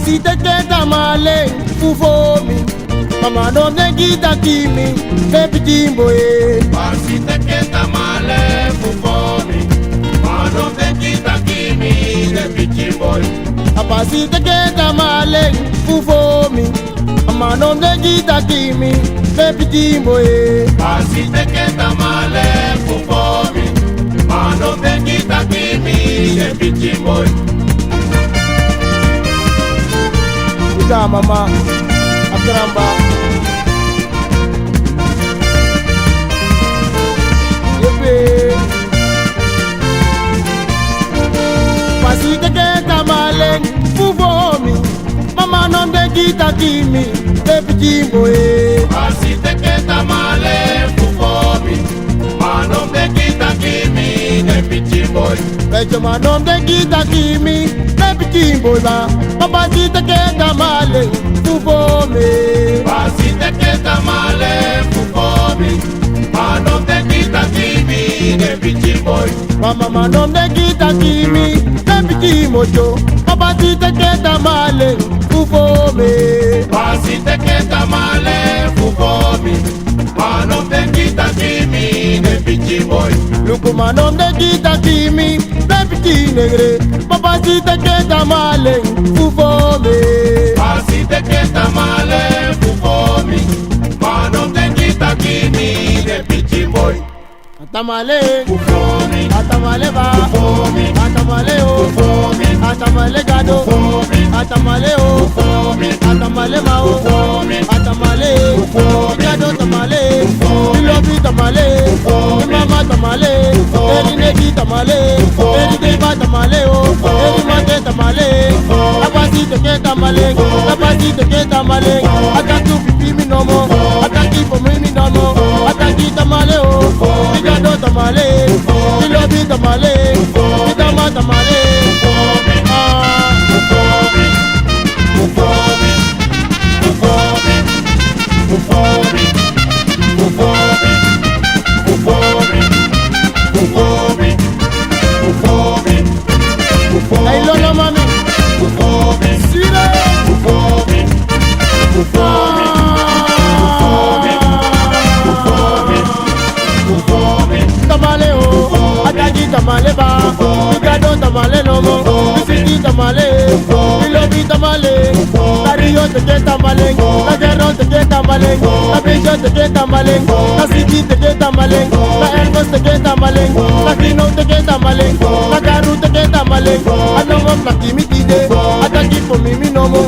si te queda male ufomi mama no ne gita kimi te pitimbo Si te queda male ufomi mama no ne gita kimi te pitimbo apa si te queda male ufomi mama no ne gita kimi te pitimbo Si te queda male ufomi mama no ne gita kimi te pitimbo Ika mama Akramba Yepe Pasi teke tamale Fufomi Mama non de gita kimi Tepi jimbo Si te queda male ufomi mama no ne gita kimi te pitimbo Pecho manom de gita kimi Tepi jimbo ba Papa si teke tamale Fufomi Si te queda male ufomi mama no ne gita kimi te pitimbo Mama manom de gita kimi Tepi jimbo jo Papa si teke tamale Fufomi Si te queda male ufomi mama no ne gita kimi te pitimbo Luku manom de gita kimi Repiti negre Papa si te queda male Fufomi Si te queda male ufomi mama no ne gita kimi te pitimbo Atamale ufomi Atamale ba ufomi Atamale o ufomi Atamale gado ufomi Atamale o ufomi Atamale ma o ufomi Atamale ufomi Gado tamale ufomi Ilobi tamale ufomi Mama tamale ufomi Eri negi tamale ufomi Eri deba tamale o Eri mate tamale Abasi teke tamale Abasi teke tamale Ataki pipi mi nomo Ataki pomi mi nomo Ataki tamale o Igado tamale Ilobi tamale Itama tamale Ay lolo mami Sire Tamale o Ataki tamale ba Igado tamale nomo Bisiki tamale Ilobi tamale Tariyo teke tamale Nagero teke tamale Nabijo teke tamale Nasiki teke tamale Na Elmos teke tamale Nakino teke tamale Nagaru teke tamale Anomo plaki tide Ataki pomi mi nomo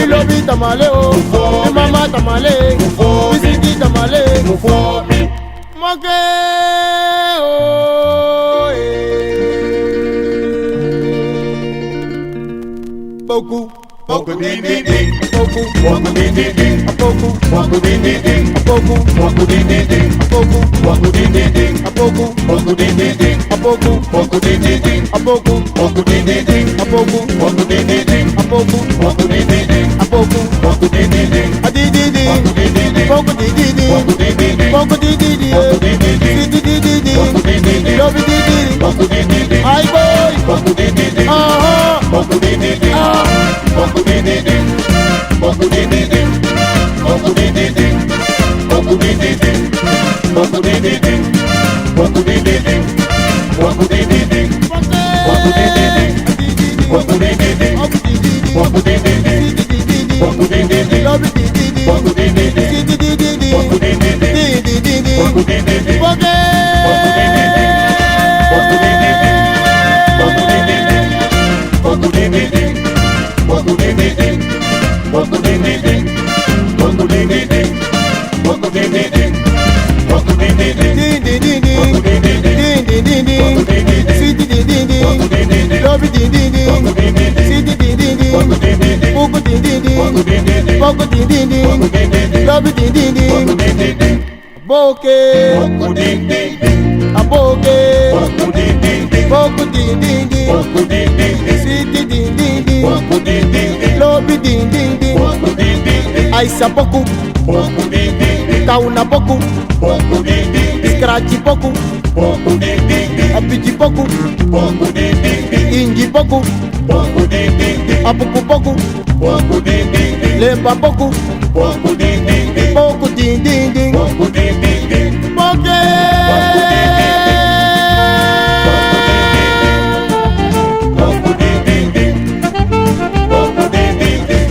Ilobi tamale o Mi mama tamale Bisiki tamale Moke o Boku Poco ding ding ding, Boku poco ding ding ding, Boku poco ding ding ding, Boku poco ding ding ding, Boku poco ding ding ding, Boku poco ding ding ding, Boku poco ding ding ding, Boku poco ding ding ding, Boku poco ding ding ding, Boku poco ding ding ding, Boku poco ding ding ding, Adididi poco ding ding ding, Boku dididi poco ding ding ding, Boku dididi poco ding ding ding, Dididi poco ding ding ding, Lobi dididi poco ding ding ding, Ay boy poco ding ding ding, Aha poco ding ding ding, poco ding ding ding, poco ding ding ding, poco ding ding ding, poco ding ding ding, poco ding ding ding, poco ding ding ding, poco ding ding ding, poco ding ding ding, poco ding ding ding, poco ding ding ding, poco ding ding ding, Lobi dididi poco ding ding ding, Dididi poco ding ding ding, Dididi poco ding ding ding, Boke poco ding ding ding, poco ding ding ding, poco ding ding ding, poco ding ding ding, poco ding ding ding, poco ding ding ding, poco ding ding ding, poco ding ding ding, poco ding ding ding, Dididi poco ding ding ding, Dididi poco ding ding ding, Sidididi poco ding ding ding, Lobi dididi poco ding ding ding, Sidididi poco ding ding ding, Boku dididi poco ding ding ding, Boku dididi poco ding ding ding, Lobi dididi poco ding ding ding, Boke poco ding ding ding, Aboke poco ding ding ding, Boku dididi poco ding ding ding, Sidididi poco ding ding ding, Lobi dididi poco ding ding ding, Aisa boku poco ding ding ding, Kauna boku poco ding ding ding, Scratchy boku poco ding ding ding, Abiji boku poco ding ding ding, Inji boku poco ding ding ding, Apuku poku, Poku ding ding ding. lemba poku, Poku ding ding ding. poku ding ding ding. Poku ding ding ding. Poke. Poku ding ding ding. Poku ding ding ding.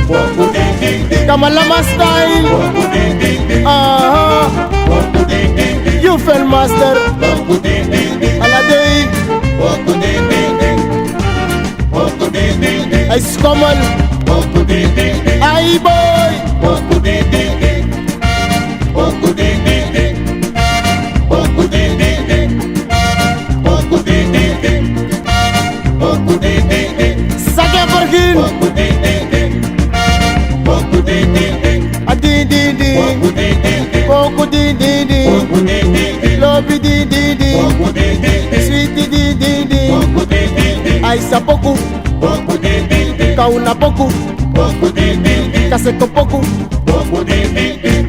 Poku ding ding ding. Kamalama style. Poku ding ding ding. Poku ding ding ding. You fell master. Poku ding ding ding. Aladei. Poku ding ding ding. Poku ding ding ding. Ice common. Poku ding ding ding. Aye boy. Poku ding ding ding. Poku ding ding ding. Poku ding ding ding. Poku ding ding ding. Poku ding ding ding. Sake pergin. Poku ding ding ding. Poku ding ding ding. Adi di di. Poku ding ding ding. Poku di di di. Poku ding ding ding. Lobby di di di. Poku ding ding ding. Sweetie di di di. Poku ding ding ding. Aisa poku. Poku ding ding ding. Kauna poku. Poku ding ding ding. Kaseko poku. Poku ding ding ding.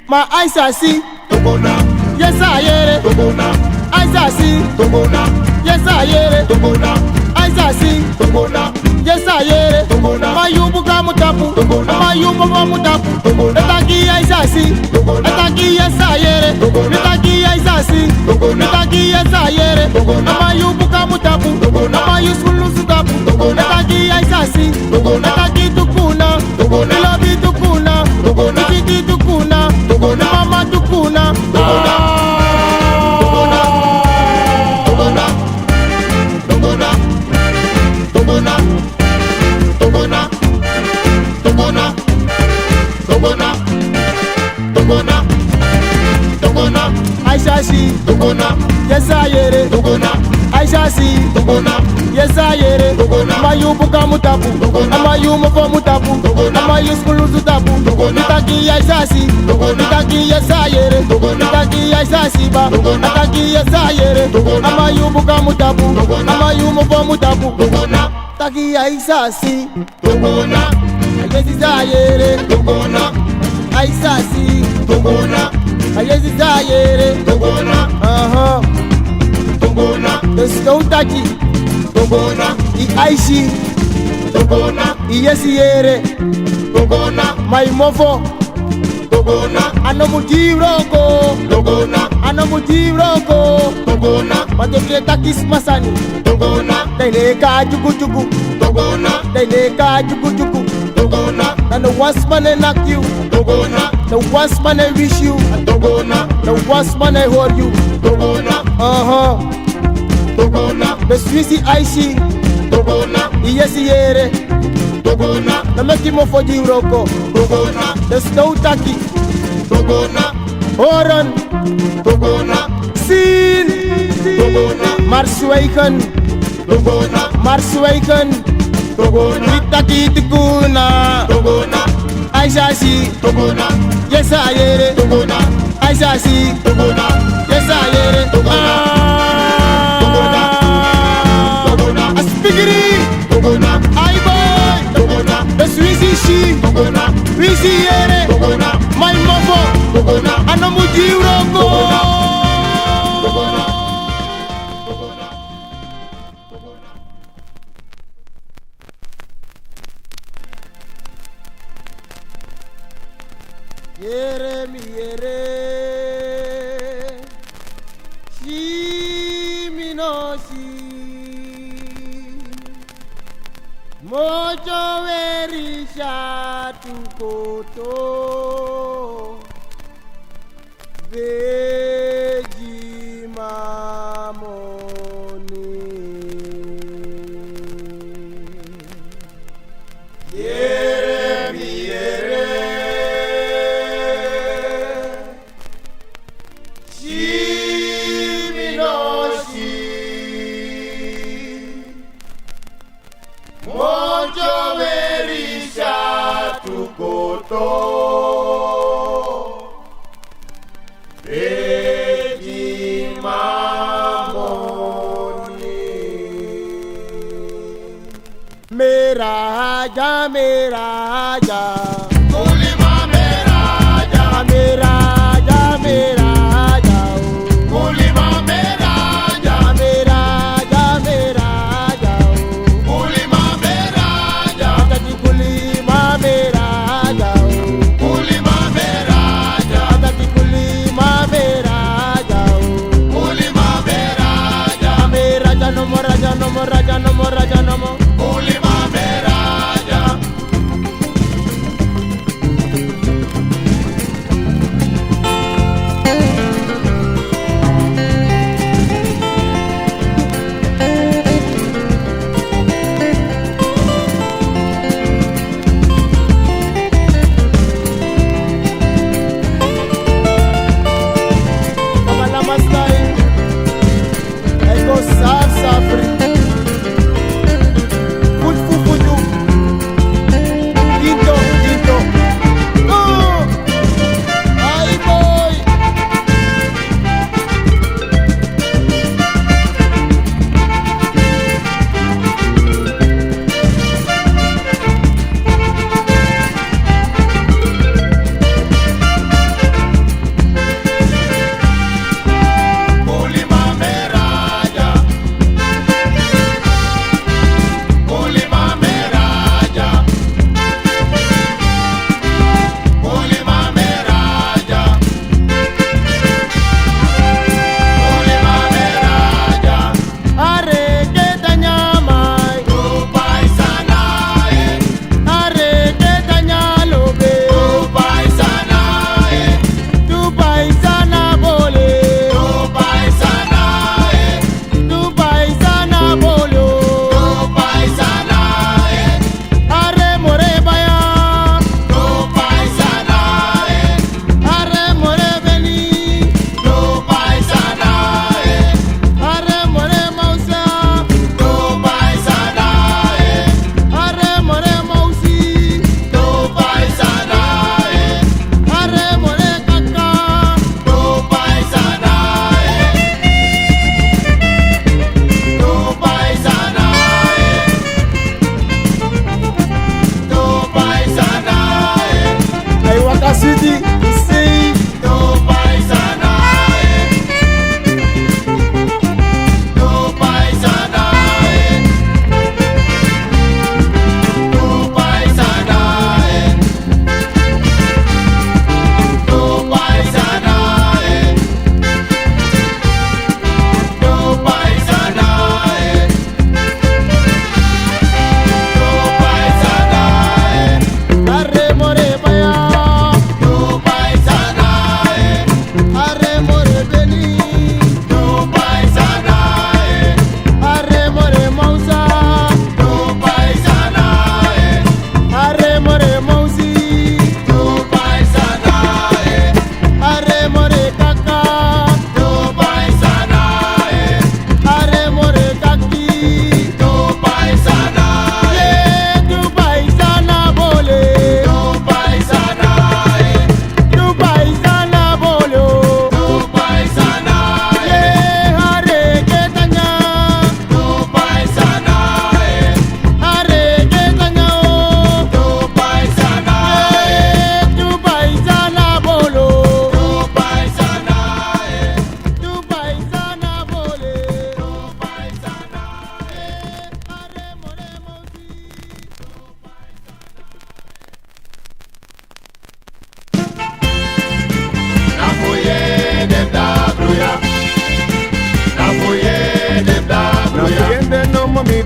Ma Aisa si. Tokona, Yes ayere. tokona, Aisa si. tokona, Yes ayere. tokona, Aisa si. tokona, Yes ayere. Tokona. Mayubu kamutapu. Tokona. Mayubu kamutapu. Tokona. Etaki Aisa si. Tokona. Etaki yes ayere. Tokona. Etaki Aisa si. Tokona. Etaki yes ayere. Tokona. Mayubu kamutapu. Tokona. Mayusulu sutapu. Tokona. Etaki Aisa si. Tokona. Etaki tukuna. Tokona. Ilobi tukuna. Tokona. Ichiti tukuna. Tokona. Mama tukuna. Tokona. Tokona. Tokona. Tokona. Tokona. Tokona. Tokona. Tokona. Tokona. Tokona. Aisa si. Tokona. Yes ayere. Tokona. Aisa si. Tokona. Yes ayere. Tokona. Mayubu kamutapu. Tokona. Amayumu mutapu. Tokona. Amayuskulu sutapu. Tokona. Itaki Aisa si. Tokona. Itaki yes ayere. Tokona. Itaki Aisa si ba. Tokona. Itaki yes ayere. Tokona. Amayubu kamutapu. Tokona. Amayumu mutapu. Tokona. Itaki Aisa si. Tokona. Ayesi ayere. Tokona. Aisa si. Tokona. Ayesi ayere. Tokona. Tokona. Estoutaki. Tokona. I Aishi. Tokona. Iyesi yere. Tokona. Maimofo. Tokona. Anomujibroko. Tokona. Anomujibroko. Tokona. Matefleta kismasani. Tokona. Daineka jukujuku. Tokona. Daineka jukujuku. Tokona. And the worst man I knock you. Tokona. The worst man I wish you. Tokona. The worst man I hold you. Tokona. Tokona. The Swissy Aishi. Tokona. Iyesi yere. Tokona. The Mekimofo jibroko. Tokona. The Stoutaki. Tokona. Horan. Tokona. Sin. Tokona. Marsweiken. Tokona. Marsweiken. Tokona. Itaki tukuna. Tokona. Aisa si. Tokona. Yes ayere. Tokona. Aisa si. Tokona. Yes ayere. Tokona. Tokona. Aspigiri. Tokona. Ay boy. Tokona. The Swissy she. Tokona. Swissy yere. Tokona. My mofo. Tokona. Anomujibroko. Tokona. Yere mi yere. Shi mi no shi. Mojo veri shatu koto. Veji mamoni. Yere mi yere. Shi mi no shi. Mojo veri shatu koto. Veji mamoni. Mera ja. Kulima meraja. Mera ja. Kulima meraja. Mera ja. Kulima meraja.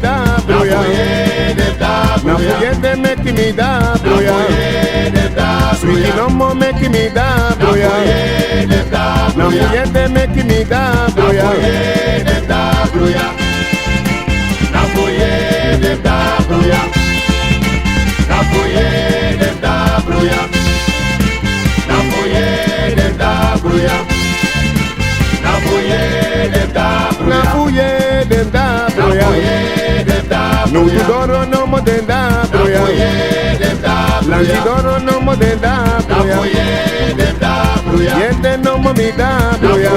da broya. Na fuyende make me da broya. Sweetie no more make me da broya. Na fuyende make me da broya. Na foyer dem da broya. Na foyer dem da broya. Na foyer dem da broya. Na foyer dem da broya. Na fuyende dem da broya. No you don't run no more than da broya. Lanzi don't run no more than da broya. Yende no more me da broya.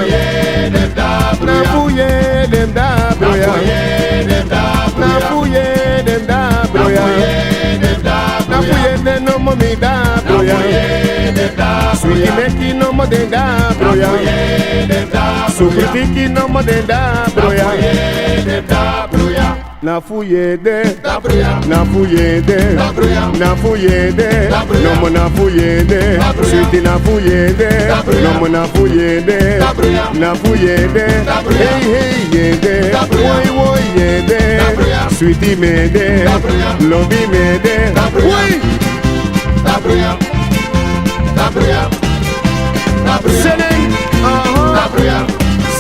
Na fuyende dem da broya. Na fuyende dem da broya. Na fuyende no more me da broya. Sweetie make no more than da broya. Sufrifiki no more than da broya. Na fuyende, na fuyende, na fuyende, no more na fuyende, sweetie na fuyende, no more na fuyende, na fuyende, hey hey yende, woi woi yende, sweetie mede, lobi mede, woi. Selling,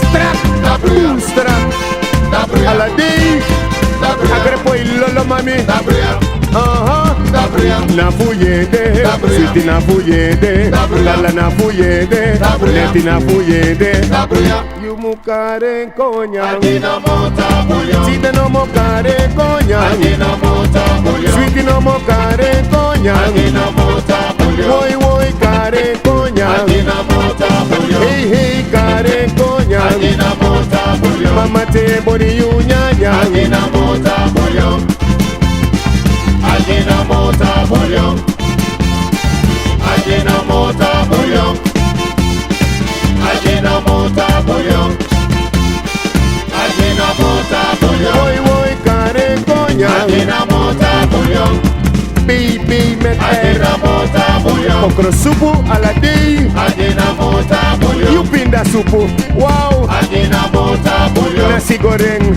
strap, strap, Aladdin. Agrepo ilolo mami. Na fuyende, sweetie na fuyende, lala na fuyende, neti na fuyende. You mukare konya, sweetie no mukare konya, sweetie no mukare konya, woi woi kare konya, hey hey kare konya, mama te body you nyanya. Ajinamota bouillon. Ajinamota bouillon. Ajinamota bouillon. Ajinamota bouillon. Woi woi kare konya. Ajinamota bouillon. Baby met Ajinamota bouillon. okro supu Aladdin. Ajinamota bouillon. You pinda supu. Wow. Ajinamota bouillon. Nasi goreng.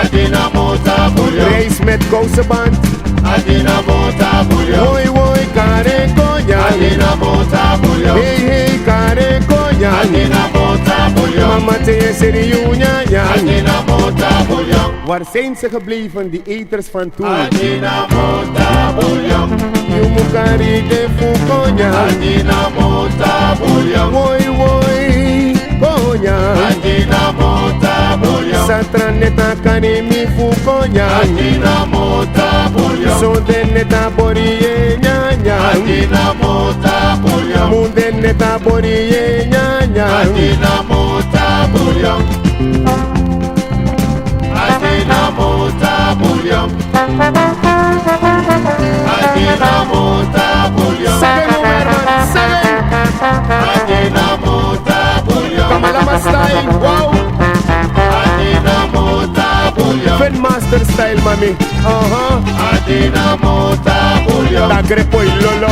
Ajinamota bouillon. Rice met kouseband. Ajinamota bouillon. Woi woi kare konya. Ajinamota bouillon. Hey hey kare konya. Ajinamota bouillon. Mama te seri you nyanya. Ajinamota bouillon. Waar zijn ze gebleven, die eters van toen? Ajinamota bouillon. You mukari de fukonya. Ajinamota bouillon. Woi woi konya. Ajinamota bouillon. Satra neta kani mi fukonya. Ajinamota bouillon. So den neta bori ye nyanya. Ajinamota bouillon. Munde neta bori ye nyanya. Ajinamota bouillon. Ajinamota bouillon. Ajinamota bouillon. Second man, second. Ajinamota bouillon. Kamalama style, wow. Ajinamota bouillon. Fen master style, mami. Ajinamota bouillon. Tagrepo ilolo.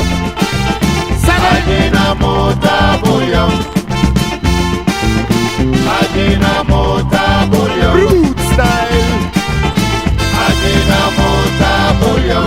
Ajinamota bouillon. Ajinamota bouillon. Root style. Ajinamota bouillon.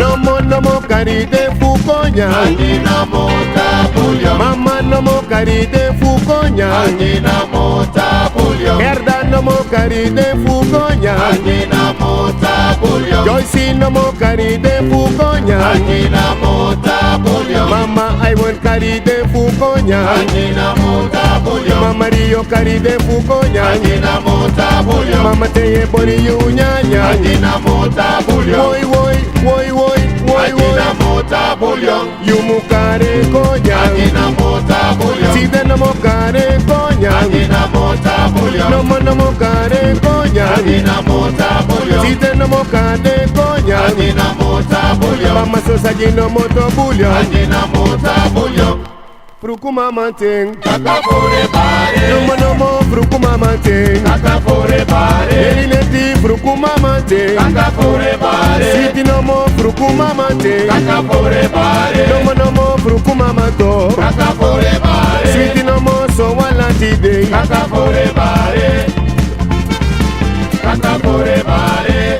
No mo kari de fukonya. Ajinamota bouillon. Mama no mo kari de fukonya. Ajinamota bouillon. Herda no mo kari de fukonya. Ajinamota bouillon. Joyce no mo kari de fukonya. Ajinamota bouillon. Mama I want kari de fukonya. Ajinamota bouillon. Mama Rio kari de fukonya. Ajinamota bouillon. Mama te bori you nyanya. Ajinamota bouillon. Woi woi woi woi woi woi. Ajinamota bouillon. You mu kare konya. Ajinamota bouillon. Sida no mo kare konya. Ajinamota bouillon. No mo kare konya. Ajinamota bouillon. Sida no mo kare konya. Ajinamota bouillon. Mama so sa no mo to bullion. Ajinamota bouillon. Fruku mama ting. Kaka fore bare. No mo fruku mama ting. Kaka fore bare. Eri neti fruku mama ting. Kaka fore bare. Siti no mo fruku mama ting. Kaka fore bare. No mo fruku mama to. Kaka fore bare. Siti no mo so wala today. Kaka fore bare. Kaka fore bare.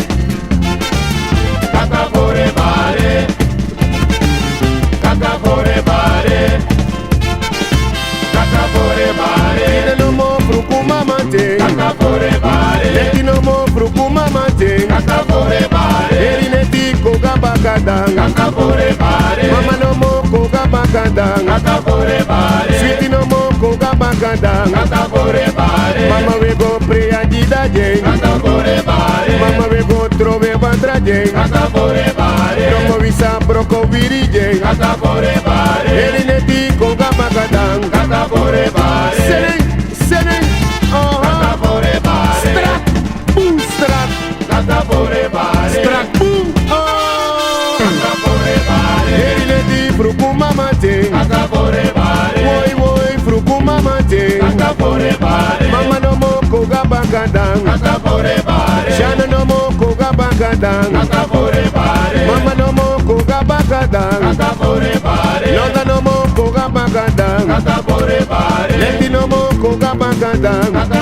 jeng. Kata pore bare. Nomo bisa broko viri jeng. Kata pore bare. Eri neti koga magadang. Kata pore bare. Seneng, seneng. Kata pore bare. Strak, boom, strak. Kata pore bare. Strak, boom. Kata pore bare. Eri neti fruku mama jeng. Kata pore bare. Woi, woi, fruku mama jeng. Kata pore bare. Mama nomo koga magadang. Kata pore bare. Shana nomo koga magadang. Kata pore bare. Mama nomo koga magadang. Kata pore bare. Lota nomo koga magadang. Kata pore bare. Leti nomo koga magadang. Kata